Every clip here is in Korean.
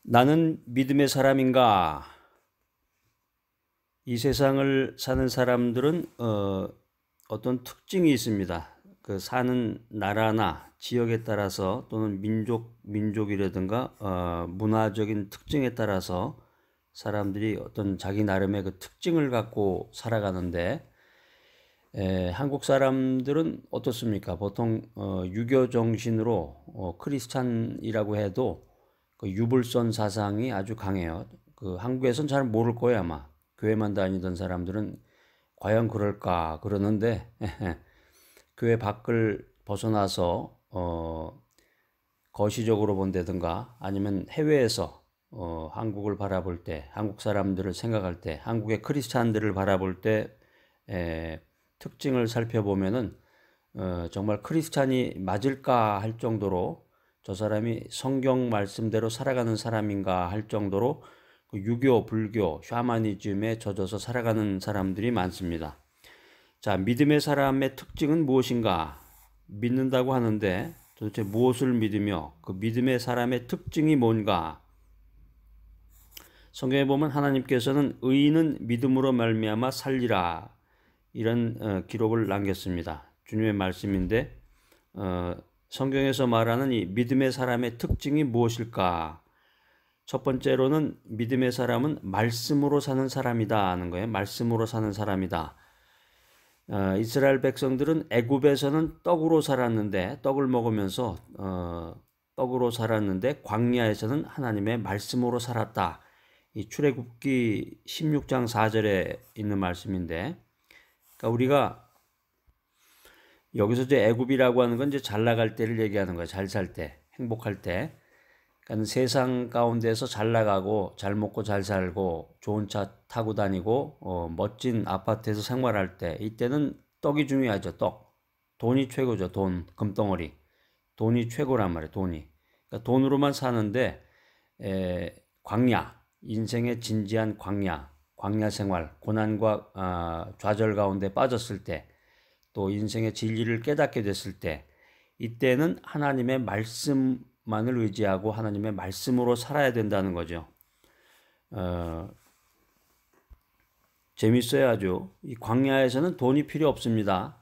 나는 믿음의 사람인가? 이 세상을 사는 사람들은 어떤 특징이 있습니다. 그 사는 나라나 지역에 따라서 또는 민족이라든가 문화적인 특징에 따라서 사람들이 어떤 자기 나름의 그 특징을 갖고 살아가는데 한국 사람들은 어떻습니까? 보통 유교 정신으로 크리스찬이라고 해도 그 유불선 사상이 아주 강해요. 그 한국에선 잘 모를 거예요, 아마. 교회만 다니던 사람들은 과연 그럴까 그러는데 교회 밖을 벗어나서 거시적으로 본다든가 아니면 해외에서 한국을 바라볼 때, 한국 사람들을 생각할 때, 한국의 크리스찬들을 바라볼 때 특징을 살펴보면은 정말 크리스찬이 맞을까 할 정도로 저 사람이 성경 말씀대로 살아가는 사람인가 할 정도로 유교, 불교, 샤머니즘에 젖어서 살아가는 사람들이 많습니다. 자, 믿음의 사람의 특징은 무엇인가? 믿는다고 하는데 도대체 무엇을 믿으며 그 믿음의 사람의 특징이 뭔가? 성경에 보면 하나님께서는 의인은 믿음으로 말미암아 살리라 이런 기록을 남겼습니다. 주님의 말씀인데 성경에서 말하는 이 믿음의 사람의 특징이 무엇일까? 첫 번째로는 믿음의 사람은 말씀으로 사는 사람이다 하는 거예요. 말씀으로 사는 사람이다. 이스라엘 백성들은 애굽에서는 떡으로 살았는데 떡을 먹으면서 떡으로 살았는데 광야에서는 하나님의 말씀으로 살았다. 이 출애굽기 16장 4절에 있는 말씀인데, 그러니까 우리가 여기서 이제 애굽이라고 하는 건 이제 잘 나갈 때를 얘기하는 거예요. 잘 살 때, 행복할 때. 그러니까 세상 가운데서 잘 나가고 잘 먹고 잘 살고 좋은 차 타고 다니고 멋진 아파트에서 생활할 때 이때는 떡이 중요하죠. 떡. 돈이 최고죠. 돈, 금덩어리. 돈이 최고란 말이에요. 돈이. 그러니까 돈으로만 사는데 광야, 인생의 진지한 광야 생활, 고난과 좌절 가운데 빠졌을 때 또 인생의 진리를 깨닫게 됐을 때 이때는 하나님의 말씀만을 의지하고 하나님의 말씀으로 살아야 된다는 거죠. 재밌어요 아주. 이 광야에서는 돈이 필요 없습니다.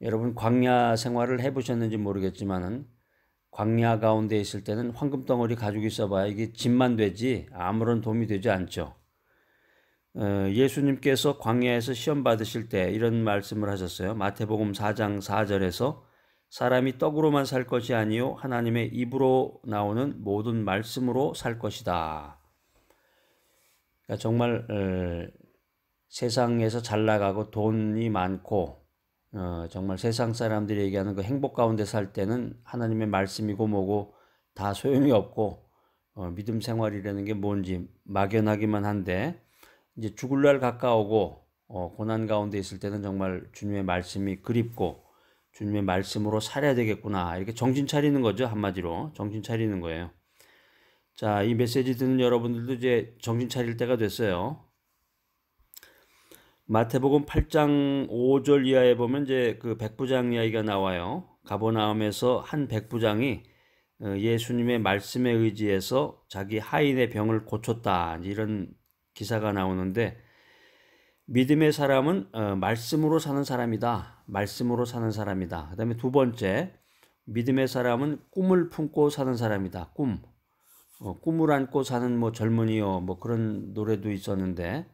여러분 광야 생활을 해보셨는지 모르겠지만은 광야 가운데 있을 때는 황금덩어리 가지고 있어봐야 이게 짐만 되지 아무런 도움이 되지 않죠. 예수님께서 광야에서 시험 받으실 때 이런 말씀을 하셨어요. 마태복음 4장 4절에서 사람이 떡으로만 살 것이 아니요 하나님의 입으로 나오는 모든 말씀으로 살 것이다. 그러니까 정말 세상에서 잘 나가고 돈이 많고 정말 세상 사람들이 얘기하는 그 행복 가운데 살 때는 하나님의 말씀이고 뭐고 다 소용이 없고 믿음 생활이라는 게 뭔지 막연하기만 한데 이제 죽을 날 가까우고 고난 가운데 있을 때는 정말 주님의 말씀이 그립고 주님의 말씀으로 살아야 되겠구나 이렇게 정신 차리는 거죠. 한마디로 정신 차리는 거예요. 자, 이 메시지 듣는 여러분들도 이제 정신 차릴 때가 됐어요. 마태복음 8장 5절 이하에 보면 이제 그 백부장 이야기가 나와요. 가버나움에서 한 백부장이 예수님의 말씀에 의지해서 자기 하인의 병을 고쳤다 이런 기사가 나오는데 믿음의 사람은 말씀으로 사는 사람이다. 말씀으로 사는 사람이다. 그 다음에 두 번째 믿음의 사람은 꿈을 품고 사는 사람이다. 꿈을 안고 사는 뭐 젊은이요 뭐 그런 노래도 있었는데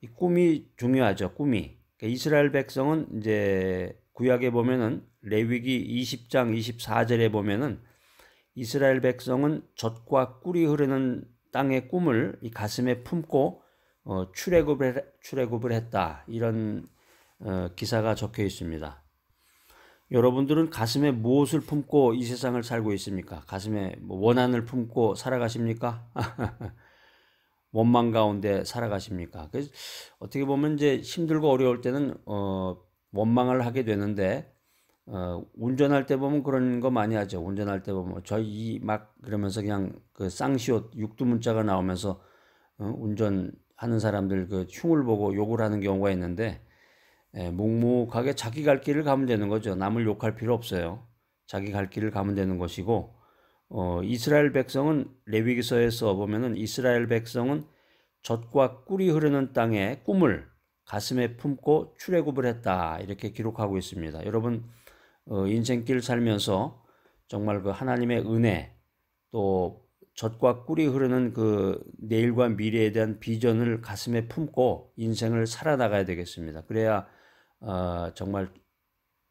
이 꿈이 중요하죠. 꿈이. 그러니까 이스라엘 백성은 이제 구약에 보면은 레위기 20장 24절에 보면은 이스라엘 백성은 젖과 꿀이 흐르는 땅의 꿈을 이 가슴에 품고 출애굽을 했다. 이런 기사가 적혀 있습니다. 여러분들은 가슴에 무엇을 품고 이 세상을 살고 있습니까? 가슴에 뭐 원한을 품고 살아가십니까? 원망 가운데 살아가십니까? 그래서 어떻게 보면 이제 힘들고 어려울 때는 원망을 하게 되는데 운전할 때 보면 그런 거 많이 하죠. 운전할 때 보면 저희 막 그러면서 그냥 그 쌍시옷 육두문자가 나오면서 운전하는 사람들 그 흉을 보고 욕을 하는 경우가 있는데 묵묵하게 자기 갈 길을 가면 되는 거죠. 남을 욕할 필요 없어요. 자기 갈 길을 가면 되는 것이고 이스라엘 백성은 레위기서에서 보면은 이스라엘 백성은 젖과 꿀이 흐르는 땅에 꿈을 가슴에 품고 출애굽을 했다 이렇게 기록하고 있습니다. 여러분 인생길 살면서 정말 그 하나님의 은혜 또 젖과 꿀이 흐르는 그 내일과 미래에 대한 비전을 가슴에 품고 인생을 살아나가야 되겠습니다. 그래야 정말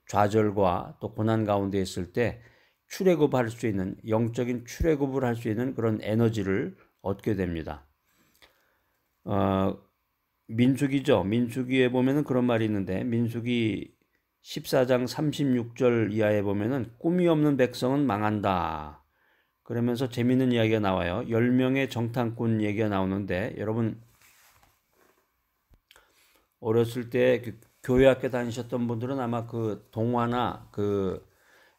좌절과 또 고난 가운데 있을 때 출애굽할 수 있는 영적인 출애굽을 할 수 있는 그런 에너지를 얻게 됩니다. 민수기죠. 민수기에 보면은 그런 말이 있는데 민수기 14장 36절 이하에 보면은 꿈이 없는 백성은 망한다. 그러면서 재미있는 이야기가 나와요. 10명의 정탐꾼 얘기가 나오는데 여러분 어렸을 때 그 교회 학교 다니셨던 분들은 아마 그 동화나 그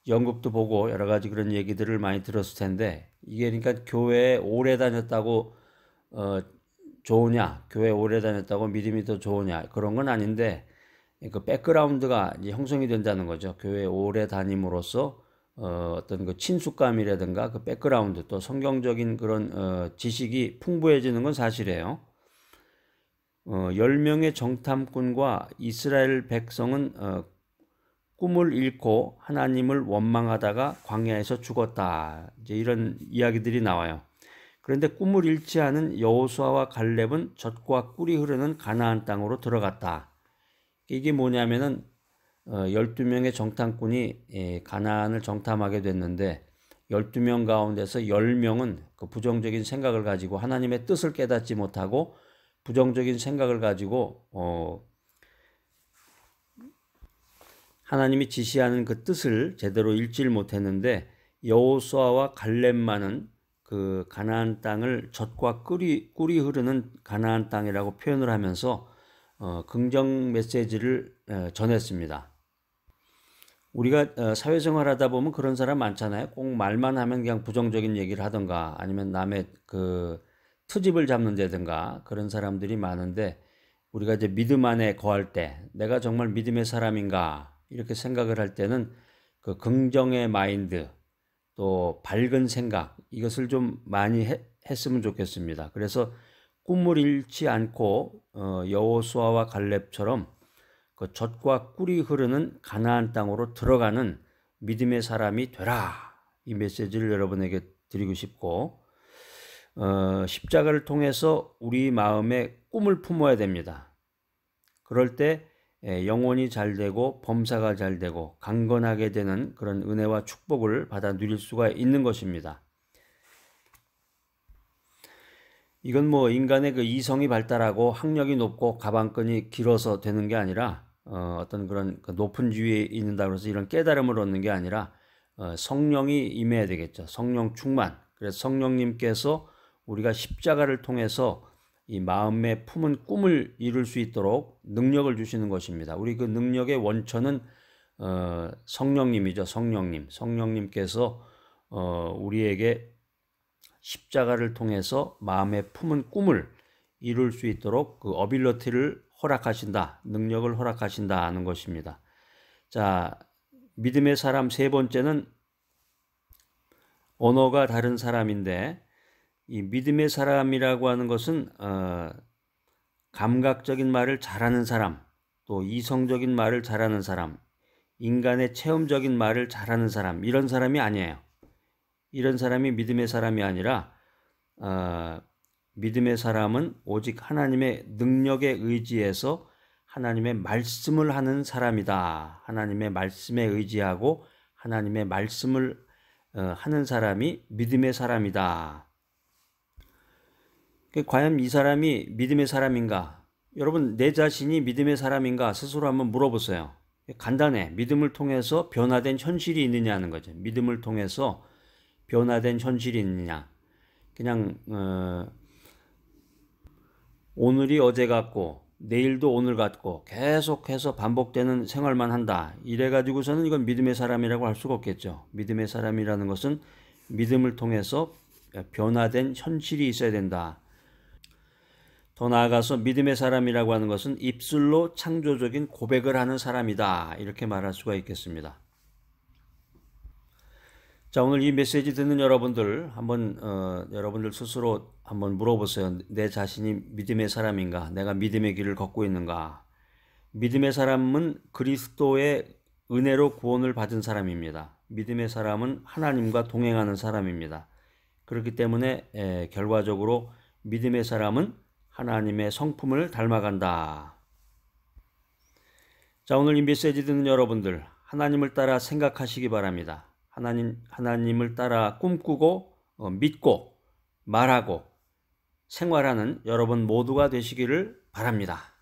연극도 보고 여러 가지 그런 얘기들을 많이 들었을 텐데 이게 그러니까 교회에 오래 다녔다고 좋으냐, 교회 오래 다녔다고 믿음이 더 좋으냐 그런 건 아닌데 그 백그라운드가 이제 형성이 된다는 거죠. 교회 오래 다님으로써 어떤 그 친숙감이라든가 그 백그라운드 또 성경적인 그런 지식이 풍부해지는 건 사실이에요. 10명의 정탐꾼과 이스라엘 백성은 꿈을 잃고 하나님을 원망하다가 광야에서 죽었다. 이제 이런 이야기들이 나와요. 그런데 꿈을 잃지 않은 여호수아와 갈렙은 젖과 꿀이 흐르는 가나안 땅으로 들어갔다. 이게 뭐냐면은 12명의 정탐꾼이 가나안을 정탐하게 됐는데 12명 가운데서 10명은 그 부정적인 생각을 가지고 하나님의 뜻을 깨닫지 못하고 부정적인 생각을 가지고 하나님이 지시하는 그 뜻을 제대로 읽지를 못했는데 여호수아와 갈렙만은 그 가나안 땅을 젖과 꿀이 흐르는 가나안 땅이라고 표현을 하면서 긍정 메시지를 전했습니다. 우리가 사회생활하다 보면 그런 사람 많잖아요. 꼭 말만 하면 그냥 부정적인 얘기를 하던가 아니면 남의 그 트집을 잡는다든가 그런 사람들이 많은데 우리가 이제 믿음 안에 거할 때 내가 정말 믿음의 사람인가 이렇게 생각을 할 때는 그 긍정의 마인드 또 밝은 생각 이것을 좀 많이 했으면 좋겠습니다. 그래서 꿈을 잃지 않고 여호수아와 갈렙처럼 그 젖과 꿀이 흐르는 가나안 땅으로 들어가는 믿음의 사람이 되라. 이 메시지를 여러분에게 드리고 싶고 십자가를 통해서 우리 마음에 꿈을 품어야 됩니다. 그럴 때 영혼이 잘 되고 범사가 잘 되고 강건하게 되는 그런 은혜와 축복을 받아 누릴 수가 있는 것입니다. 이건 뭐 인간의 그 이성이 발달하고 학력이 높고 가방끈이 길어서 되는 게 아니라 어떤 그런 높은 지위에 있는다고 해서 이런 깨달음을 얻는 게 아니라 성령이 임해야 되겠죠. 성령 충만. 그래서 성령님께서 우리가 십자가를 통해서 이 마음에 품은 꿈을 이룰 수 있도록 능력을 주시는 것입니다. 우리 그 능력의 원천은 성령님이죠. 성령님께서 우리에게 십자가를 통해서 마음에 품은 꿈을 이룰 수 있도록 그 어빌러티를 허락하신다. 능력을 허락하신다 하는 것입니다. 자, 믿음의 사람 세 번째는 언어가 다른 사람인데 이 믿음의 사람이라고 하는 것은 감각적인 말을 잘하는 사람, 또 이성적인 말을 잘하는 사람, 인간의 체험적인 말을 잘하는 사람 이런 사람이 아니에요. 이런 사람이 믿음의 사람이 아니라 믿음의 사람은 오직 하나님의 능력에 의지해서 하나님의 말씀을 하는 사람이다. 하나님의 말씀에 의지하고 하나님의 말씀을 하는 사람이 믿음의 사람이다. 과연 이 사람이 믿음의 사람인가? 여러분 내 자신이 믿음의 사람인가 스스로 한번 물어보세요. 간단해. 믿음을 통해서 변화된 현실이 있느냐는 거죠. 믿음을 통해서 변화된 현실이 있느냐. 그냥 오늘이 어제 같고 내일도 오늘 같고 계속해서 반복되는 생활만 한다. 이래가지고서는 이건 믿음의 사람이라고 할 수가 없겠죠. 믿음의 사람이라는 것은 믿음을 통해서 변화된 현실이 있어야 된다. 더 나아가서 믿음의 사람이라고 하는 것은 입술로 창조적인 고백을 하는 사람이다. 이렇게 말할 수가 있겠습니다. 자, 오늘 이 메시지 듣는 여러분들 한번 여러분들 스스로 한번 물어보세요. 내 자신이 믿음의 사람인가? 내가 믿음의 길을 걷고 있는가? 믿음의 사람은 그리스도의 은혜로 구원을 받은 사람입니다. 믿음의 사람은 하나님과 동행하는 사람입니다. 그렇기 때문에 결과적으로 믿음의 사람은 하나님의 성품을 닮아간다. 자, 오늘 이 메시지 듣는 여러분들 하나님을 따라 생각하시기 바랍니다. 하나님을 따라 꿈꾸고 믿고 말하고 생활하는 여러분 모두가 되시기를 바랍니다.